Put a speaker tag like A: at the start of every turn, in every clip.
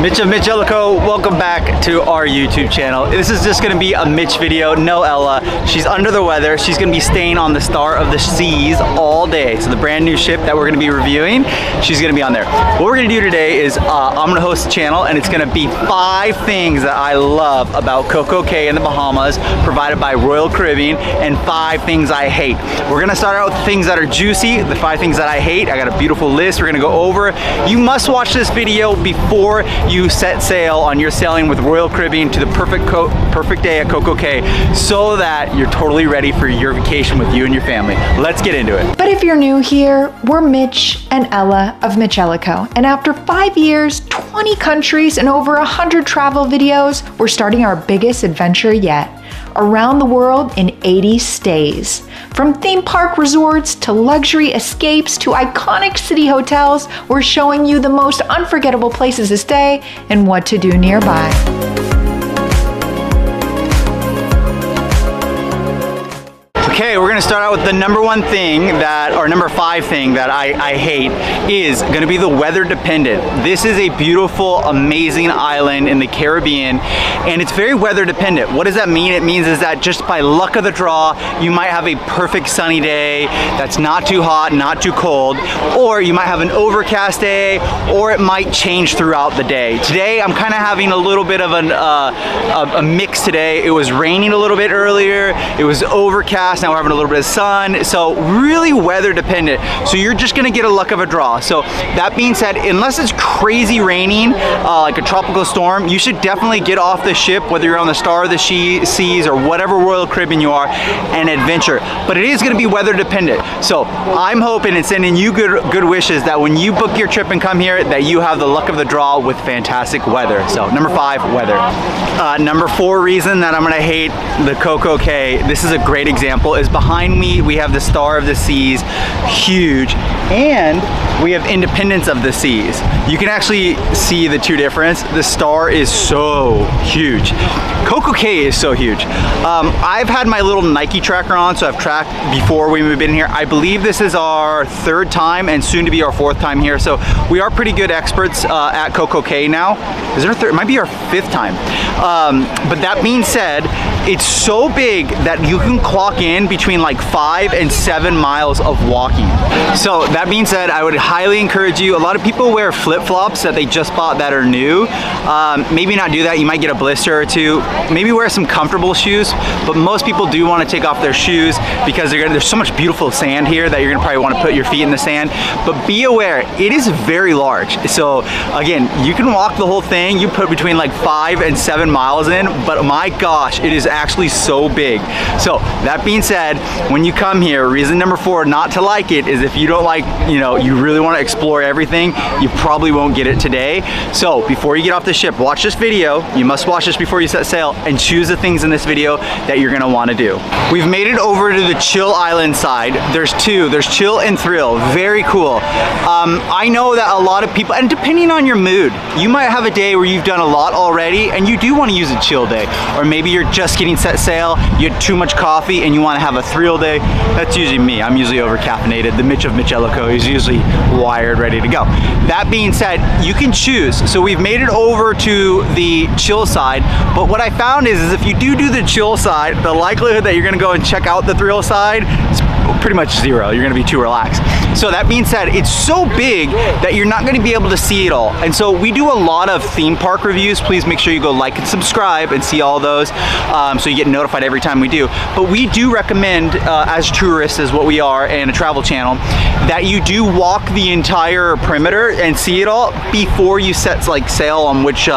A: Mitch of MitchEllaCo, welcome back to our YouTube channel. This is just gonna be a Mitch video, no Ella. She's under the weather. She's gonna be staying on the Star of the Seas all day. So the brand new ship that we're gonna be reviewing, she's gonna be on there. What we're gonna do today is I'm gonna host a channel and it's gonna be 5 things that I love about CoCoCay in the Bahamas, provided by Royal Caribbean, and 5 things I hate. We're gonna start out with things that are juicy, the 5 things that I hate. I got a beautiful list we're gonna go over. You must watch this video before you set sail on your sailing with Royal Caribbean to the perfect day at CoCoCay, so that you're totally ready for your vacation with you and your family. Let's get into it.
B: But if you're new here, we're Mitch and Ella of MitchEllaCo, and after 5 years, 20 countries, and over 100 travel videos, we're starting our biggest adventure yet. Around the world in 80 stays. From theme park resorts to luxury escapes to iconic city hotels, we're showing you the most unforgettable places to stay and what to do nearby.
A: Okay, we're gonna start out with the number 5 thing that I hate is gonna be the weather dependent. This is a beautiful, amazing island in the Caribbean, and it's very weather dependent. What does that mean? It means is that just by luck of the draw, you might have a perfect sunny day that's not too hot, not too cold, or you might have an overcast day, or it might change throughout the day. Today, I'm kind of having a little bit of a mix today. It was raining a little bit earlier, it was overcast, now we're having a little bit of sun, so really weather dependent. So you're just gonna get a luck of a draw. So that being said, unless it's crazy raining, like a tropical storm, you should definitely get off the ship, whether you're on the Star of the Seas or whatever Royal Caribbean you are, and adventure. But it is gonna be weather dependent. So I'm hoping and sending you good wishes that when you book your trip and come here, that you have the luck of the draw with fantastic weather. So number 5, weather. Number 4 reason that I'm gonna hate the CoCoCay, this is a great example, is behind me we have the Star of the Seas, huge, and we have Independence of the Seas. You can actually see the 2 difference. The Star is so huge. CoCoCay is so huge. I've had my little Nike tracker on, so I've tracked before we've been here. I believe this is our 3rd time and soon to be our 4th time here. So we are pretty good experts at CoCoCay now. Is there a 3rd? It might be our 5th time. But that being said, it's so big that you can clock in between like 5 and 7 miles of walking. So that being said, I would highly encourage you. A lot of people wear flip-flops that they just bought that are new. Maybe not do that. You might get a blister or 2. Maybe wear some comfortable shoes, but most people do want to take off their shoes because there's so much beautiful sand here that you're gonna probably want to put your feet in the sand. But be aware, it is very large. So again, you can walk the whole thing. You put between like 5 and 7 miles in, but my gosh, it is actually so big. So that being said, when you come here, reason number 4 not to like it is if you don't like, you really want to explore everything, you probably won't get it today. So before you get off the ship, watch this video. You must watch this before you set sail and choose the things in this video that you're gonna want to do. We've made it over to the chill island side. There's 2, there's chill and thrill, very cool. I know that a lot of people, and depending on your mood, you might have a day where you've done a lot already and you do want to use a chill day, or maybe you're just getting set sail, you had too much coffee and you want to have a thrill day. That's usually me. I'm usually over caffeinated. The Mitch of MitchEllaCo is usually wired, ready to go. That being said, you can choose. So we've made it over to the chill side, but what I found is if you do the chill side, the likelihood that you're gonna go and check out the thrill side is pretty much 0. You're gonna be too relaxed. So that being said, it's so big that you're not gonna be able to see it all. And so we do a lot of theme park reviews. Please make sure you go like and subscribe and see all those so you get notified every time we do. But we do recommend, as tourists, as what we are, and a travel channel, that you do walk the entire perimeter and see it all before you set sail on which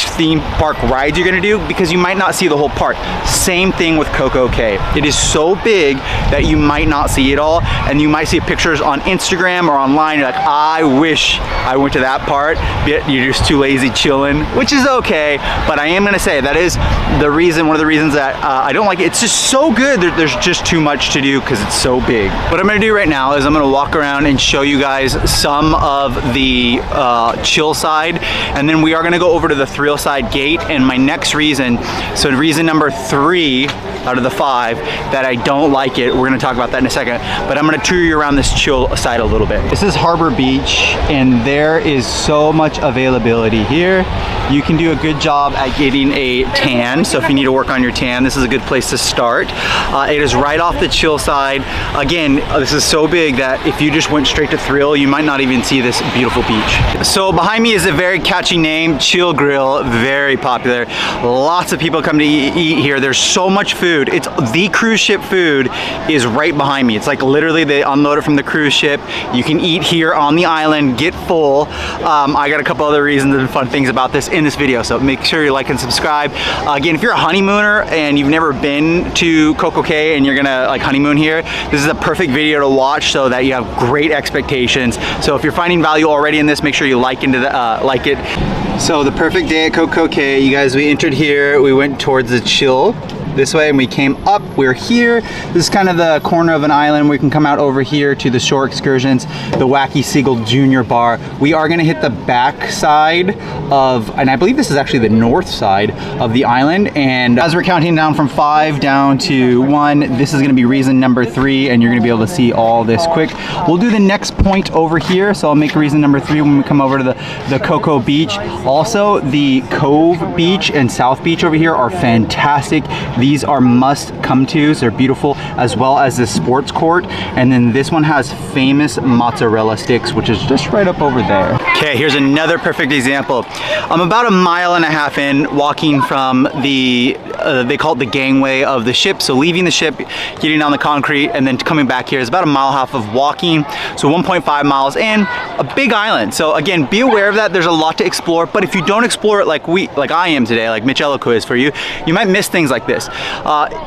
A: theme park rides you're gonna do, because you might not see the whole park. Same thing with CoCoCay. It is so big that you might not see it all, and you might see pictures on Instagram or online. You're like, I wish I went to that part, but you're just too lazy chilling, which is okay. But I am gonna say that is one of the reasons that I don't like it. It's just so good. There's just too much to do because it's so big. What I'm gonna do right now is I'm gonna walk around and show you guys some of the chill side, and then we are gonna go over to the thrill side gate. And my next reason, so reason number 3 out of the 5 that I don't like it. We're gonna talk about that in a second, but I'm gonna tour you around this chill side a little bit. This is Harbor Beach, and there is so much availability here. You can do a good job at getting a tan, so if you need to work on your tan, this is a good place to start. It is right off the chill side. Again, this is so big that if you just went straight to thrill, you might not even see this beautiful beach. So behind me is a very catchy name, Chill Grill, very popular. Lots of people come to eat here. There's so much food. It's the cruise ship food is right behind me. It's like literally they unload it from the cruise ship. You can eat here on the island, get full. I got a couple other reasons and fun things about this in this video, so make sure you like and subscribe. Again, if you're a honeymooner and you've never been to CoCoCay and you're gonna like honeymoon here, this is a perfect video to watch so that you have great expectations. So if you're finding value already in this, make sure you like it. So the perfect day at CoCoCay, you guys, we entered here, we went towards the chill this way and we came up, we're here. This is kind of the corner of an island. We can come out over here to the shore excursions, the Wacky Seagull Junior Bar. We are gonna hit the back side of, and I believe this is actually the north side of the island. And as we're counting down from 5 down to 1, this is gonna be reason number 3, and you're gonna be able to see all this quick. We'll do the next point over here, so I'll make reason number 3 when we come over to the Coco Beach. Also, the Cove Beach and South Beach over here are fantastic. These are must come tos. They're beautiful, as well as the sports court. And then this one has famous mozzarella sticks, which is just right up over there. Okay, here's another perfect example. I'm about 1.5 miles in, walking from the, they call it the gangway of the ship. So leaving the ship, getting on the concrete, and then coming back here is about 1.5 miles of walking. So 1.5 miles in, a big island. So again, be aware of that. There's a lot to explore, but if you don't explore it like I am today, like MitchEllaCo is for you, you might miss things like this.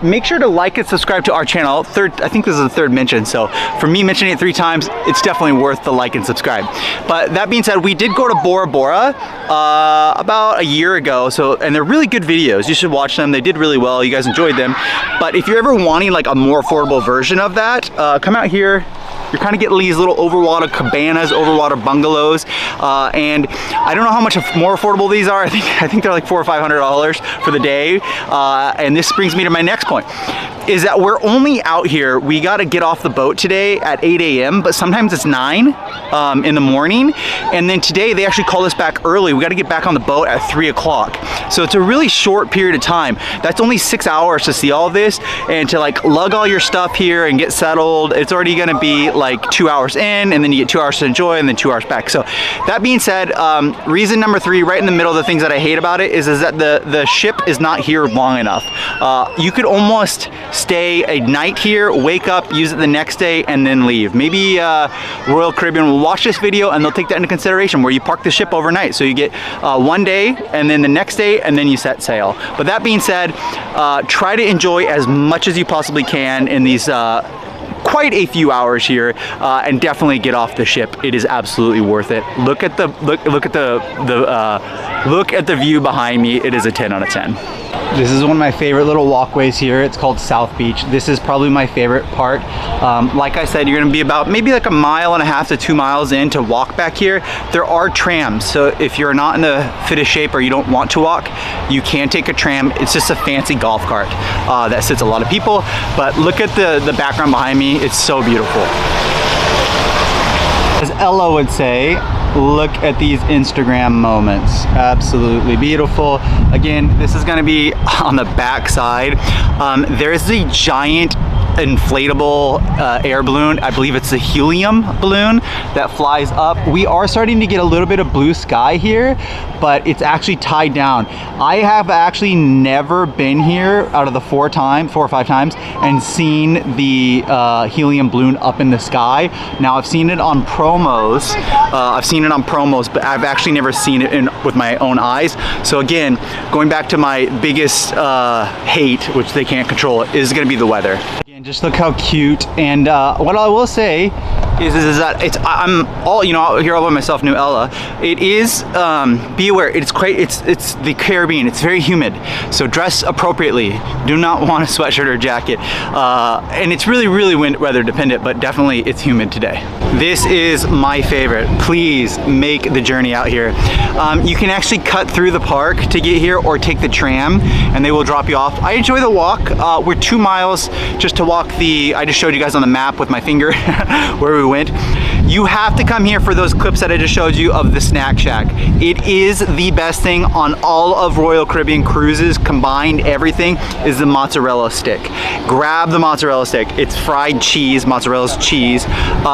A: Make sure to like and subscribe to our channel. I think this is the 3rd mention, so for me mentioning it 3 times, it's definitely worth the like and subscribe. But that being said, we did go to Bora Bora about a year ago, and they're really good videos. You should watch them. They did really well. You guys enjoyed them. But if you're ever wanting like a more affordable version of that, come out here. You're kind of getting these little overwater cabanas, overwater bungalows, and I don't know how much more affordable these are. I think they're like $400 or $500 for the day. And this brings me to my next point, is that we're only out here. We got to get off the boat today at 8 a.m., but sometimes it's 9 in the morning. And then today they actually called us back early. We got to get back on the boat at 3 o'clock. So it's a really short period of time. That's only 6 hours to see all this and to like lug all your stuff here and get settled. It's already going to be like 2 hours in, and then you get 2 hours to enjoy and then 2 hours back. So that being said, reason number 3, right in the middle of the things that I hate about it is that the ship is not here long enough. You could almost stay a night here, wake up, use it the next day, and then leave. Maybe Royal Caribbean will watch this video and they'll take that into consideration, where you park the ship overnight. So you get 1 day, and then the next day, and then you set sail. But that being said, try to enjoy as much as you possibly can in these quite a few hours here, and definitely get off the ship. It is absolutely worth it. Look at the view behind me. It is a 10 out of 10. This is one of my favorite little walkways here. It's called South Beach. This is probably my favorite part. Like I said, you're gonna be about maybe like 1.5 miles to 2 miles in to walk back here. There are trams, so if you're not in the fittest shape or you don't want to walk, you can take a tram. It's just a fancy golf cart that sits a lot of people. But look at the background behind me. It's so beautiful. As Ella would say, look at these Instagram moments. Absolutely beautiful. Again, this is gonna be on the back side. There's a giant inflatable air balloon. I believe it's a helium balloon that flies up. We are starting to get a little bit of blue sky here, but it's actually tied down. I have actually never been here out of the 4 or 5 times and seen the helium balloon up in the sky. Now I've seen it on promos. But I've actually never seen it with my own eyes. So again, going back to my biggest hate, which they can't control, is gonna be the weather. Again, just look how cute. And what I will say, is that I'm all, you know, here all by myself, New Ella. It is, be aware, it's the Caribbean, it's very humid, so dress appropriately. Do not want a sweatshirt or jacket. And it's really weather dependent, but definitely it's humid today. This is my favorite. Please make the journey out here. You can actually cut through the park to get here or take the tram and they will drop you off. I enjoy the walk. We're 2 miles just to walk I just showed you guys on the map with my finger where we went. You have to come here for those clips that I just showed you of the snack shack. It is the best thing on all of Royal Caribbean cruises combined. Everything is the mozzarella stick. Grab the mozzarella stick. It's fried cheese, mozzarella's cheese.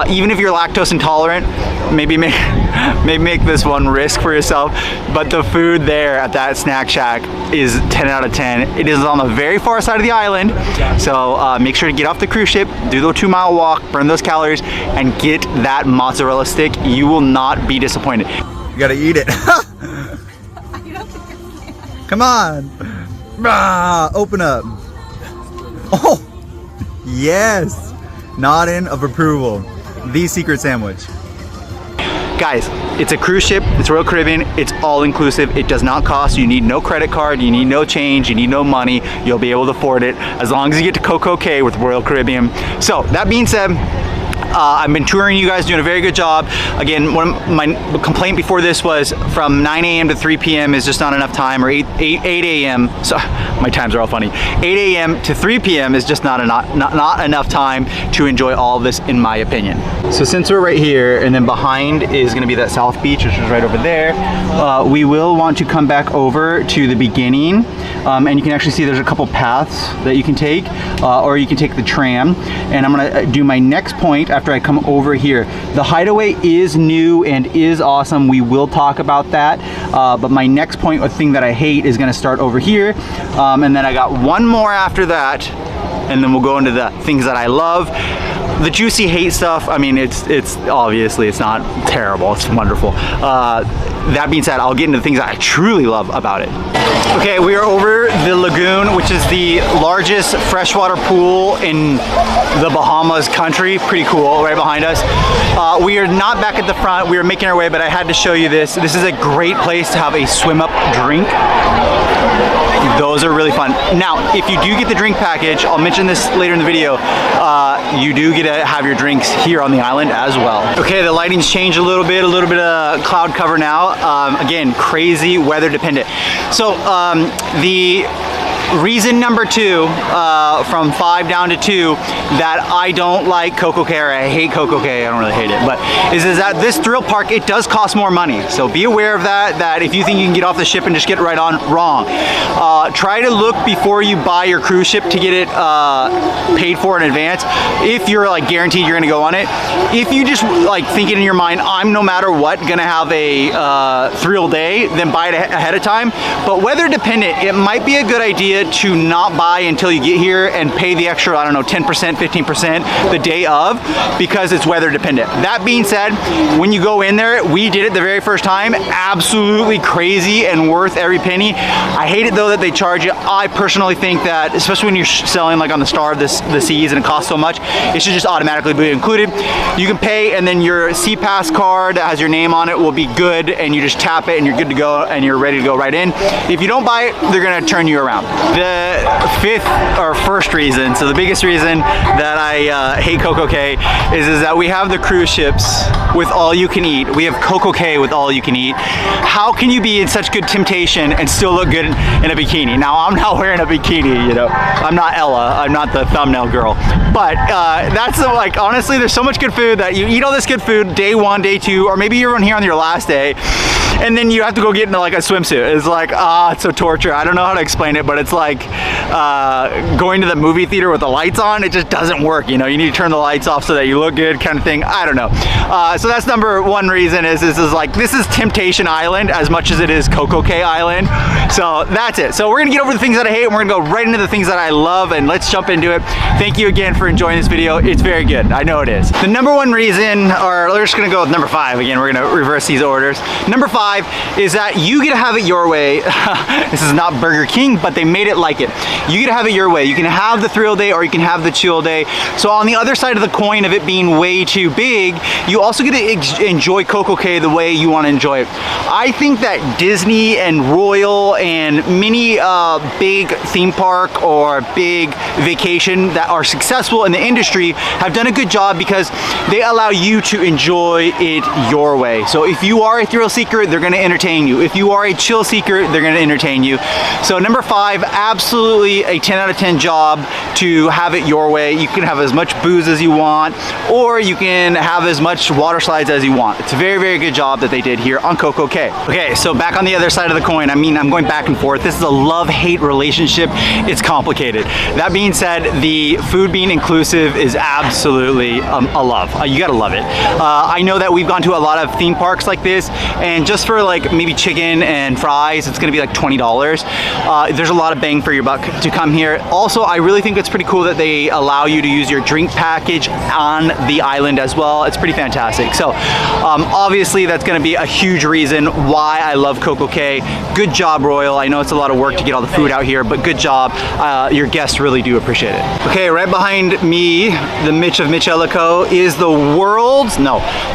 A: Even if you're lactose intolerant, maybe make this one risk for yourself. But the food there at that snack shack is 10 out of 10. It is on the very far side of the island, so make sure to get off the cruise ship, do the 2 mile walk, burn those calories, and get that mozzarella stick. You will not be disappointed. You gotta eat it. Come on. Open up. Oh, yes. Nodding of approval. The secret sandwich. Guys, it's a cruise ship, it's Royal Caribbean, it's all inclusive, it does not cost, you need no credit card, you need no change, you need no money, you'll be able to afford it as long as you get to CoCoCay with Royal Caribbean. So, that being said, I've been touring you guys, doing a very good job. Again, my complaint before this was from 9 a.m. to 3 p.m. is just not enough time, or 8 a.m. So my times are all funny. 8 a.m. to 3 p.m. is just not enough time to enjoy all of this, in my opinion. So since we're right here, and then behind is going to be that South Beach, which is right over there, we will want to come back over to the beginning, and you can actually see there's a couple paths that you can take, or you can take the tram. And I'm going to do my next point after I come over here. The Hideaway is new and is awesome. We will talk about that. But my next point, a thing that I hate, is going to start over here. And then I got one more after that. And then we'll go into the things that I love. The juicy hate stuff, I mean, it's obviously, it's not terrible. It's wonderful. That being said, I'll get into the things that I truly love about it. Okay, we are over the lagoon, which is the largest freshwater pool in the Bahamas country. Pretty cool, right behind us. We are not back at the front. We are making our way, but I had to show you this. This is a great place to have a swim up drink. Those are really fun. Now, if you do get the drink package, I'll mention this later in the video, you do get to have your drinks here on the island as well. Okay, the lighting's changed a little bit of cloud cover now. Again, crazy weather dependent. So the reason number 2, from 5 down to 2, that I don't like CoCoCay, or I hate CoCoCay, I don't really hate it, but is that this thrill park, it does cost more money. So be aware of that if you think you can get off the ship and just get right on, wrong. Try to look before you buy your cruise ship to get it paid for in advance, if you're like guaranteed you're gonna go on it. If you just like thinking in your mind, I'm no matter what gonna have a thrill day, then buy it ahead of time. But weather dependent, it might be a good idea to not buy until you get here and pay the extra, I don't know, 10%, 15% the day of, because it's weather dependent. That being said, when you go in there, we did it the very first time, absolutely crazy and worth every penny. I hate it though that they charge you. I personally think that, especially when you're selling like on the Star of the Seas and it costs so much, it should just automatically be included. You can pay and then your SeaPass card that has your name on it will be good, and you just tap it and you're good to go and you're ready to go right in. If you don't buy it, they're gonna turn you around. The first reason, so the biggest reason that I hate CoCoCay is that we have the cruise ships with all you can eat. We have CoCoCay with all you can eat. How can you be in such good temptation and still look good in a bikini? Now, I'm not wearing a bikini, you know. I'm not Ella, I'm not the thumbnail girl. But that's like, honestly, there's so much good food that you eat all this good food day 1, day 2, or maybe you're on here on your last day, and then you have to go get into like a swimsuit. It's like, it's so torture. I don't know how to explain it, but it's like going to the movie theater with the lights on. It just doesn't work, you know. You need to turn the lights off so that you look good, kind of thing. I don't know. So that's number 1 reason is like, this is Temptation Island as much as it is CoCoCay Island. So that's it. So we're gonna get over the things that I hate and we're gonna go right into the things that I love, and let's jump into it. Thank you again for enjoying this video. It's very good. I know it is. The number 1 reason, or we're just gonna go with number 5 again. We're gonna reverse these orders. Number 5 5 is that you get to have it your way. This is not Burger King, but they made it like it. You get to have it your way. You can have the thrill day or you can have the chill day. So on the other side of the coin of it being way too big, you also get to enjoy CoCoCay the way you want to enjoy it. I think that Disney and Royal and many big theme park or big vacation that are successful in the industry have done a good job because they allow you to enjoy it your way. So if you are a thrill seeker, they're going to entertain you. If you are a chill seeker, they're going to entertain you. So number 5, absolutely a 10 out of 10 job to have it your way. You can have as much booze as you want, or you can have as much water slides as you want. It's a very, very good job that they did here on CoCoCay. Okay, so back on the other side of the coin, I mean, I'm going back and forth. This is a love-hate relationship. It's complicated. That being said, the food being inclusive is absolutely a love. You gotta love it. I know that we've gone to a lot of theme parks like this, and just for like maybe chicken and fries, it's gonna be like $20. There's a lot of bang for your buck to come here. Also, I really think it's pretty cool that they allow you to use your drink package on the island as well. It's pretty fantastic. So obviously that's gonna be a huge reason why I love CoCoCay. Good job, Royal. I know it's a lot of work to get all the food out here, but good job. Your guests really do appreciate it. Okay, right behind me, the Mitch of MitchEllaCo is the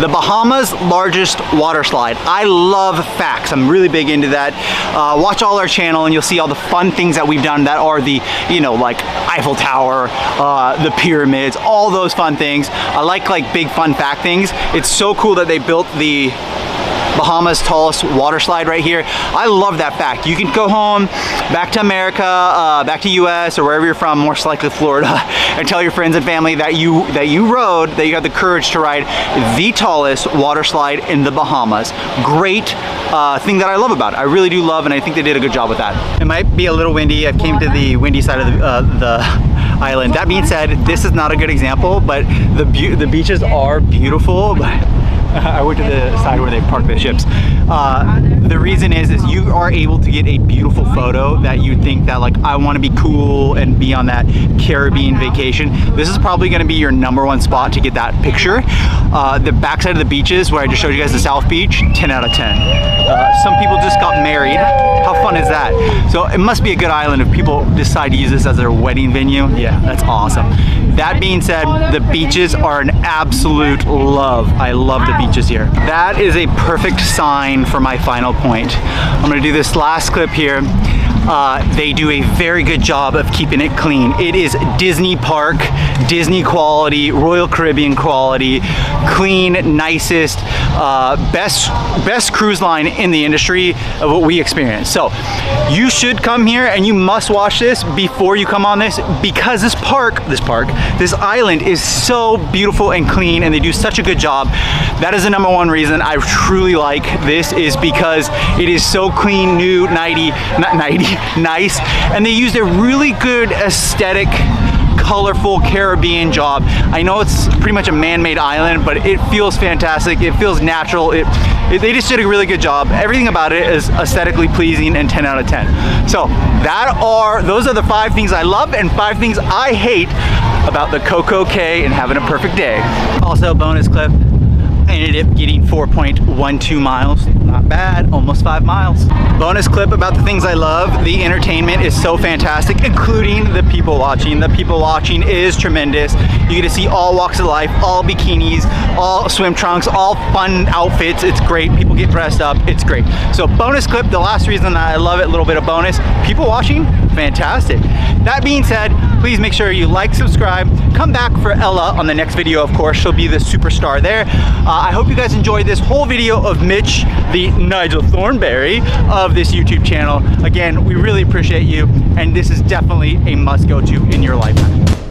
A: Bahamas largest water slide. I love facts. I'm really big into that. Watch all our channel and you'll see all the fun things that we've done that are the, you know, like Eiffel Tower, the pyramids, all those fun things. I like big fun fact things. It's so cool that they built the Bahamas tallest water slide right here. I love that fact. You can go home, back to America, back to US or wherever you're from, most likely Florida, and tell your friends and family that you have the courage to ride the tallest water slide in the Bahamas. Great thing that I love about it. I really do love, and I think they did a good job with that. It might be a little windy. I came to the windy side of the island. That being said, this is not a good example, but the beaches are beautiful. But I went to the side where they park the ships. The reason is you are able to get a beautiful photo that you think that like, I want to be cool and be on that Caribbean vacation. This is probably going to be your #1 spot to get that picture. The backside of the beaches where I just showed you guys the South Beach, 10 out of 10. Some people just got married. How fun is that? So it must be a good island if people decide to use this as their wedding venue. Yeah, that's awesome. That being said, the beaches are an absolute love. I love the beaches here. That is a perfect sign for my final point. I'm gonna do this last clip here. They do a very good job of keeping it clean. It is Disney Park, Disney quality, Royal Caribbean quality, clean, nicest, best cruise line in the industry of what we experience. So you should come here and you must watch this before you come on this, because this island is so beautiful and clean, and they do such a good job. That is the #1 reason I truly like this, is because it is so clean, new, nice, and they used a really good aesthetic, colorful Caribbean job. I know it's pretty much a man-made island, but it feels fantastic. It feels natural. They just did a really good job. Everything about it is aesthetically pleasing and 10 out of 10. So those are the 5 things I love and 5 things I hate about the CoCoCay and having a perfect day. Also, bonus clip. I ended up getting 4.12 miles. Not bad, almost 5 miles. Bonus clip about the things I love. The entertainment is so fantastic, including the people watching. The people watching is tremendous. You get to see all walks of life, all bikinis, all swim trunks, all fun outfits. It's great. People get dressed up. It's great. So bonus clip, the last reason that I love it, little bit of bonus. People watching, fantastic. That being said, please make sure you like, subscribe, come back for Ella on the next video, of course. She'll be the superstar there. I hope you guys enjoyed this whole video of Mitch, the Nigel Thornberry of this YouTube channel. Again, we really appreciate you, and this is definitely a must go to in your lifetime.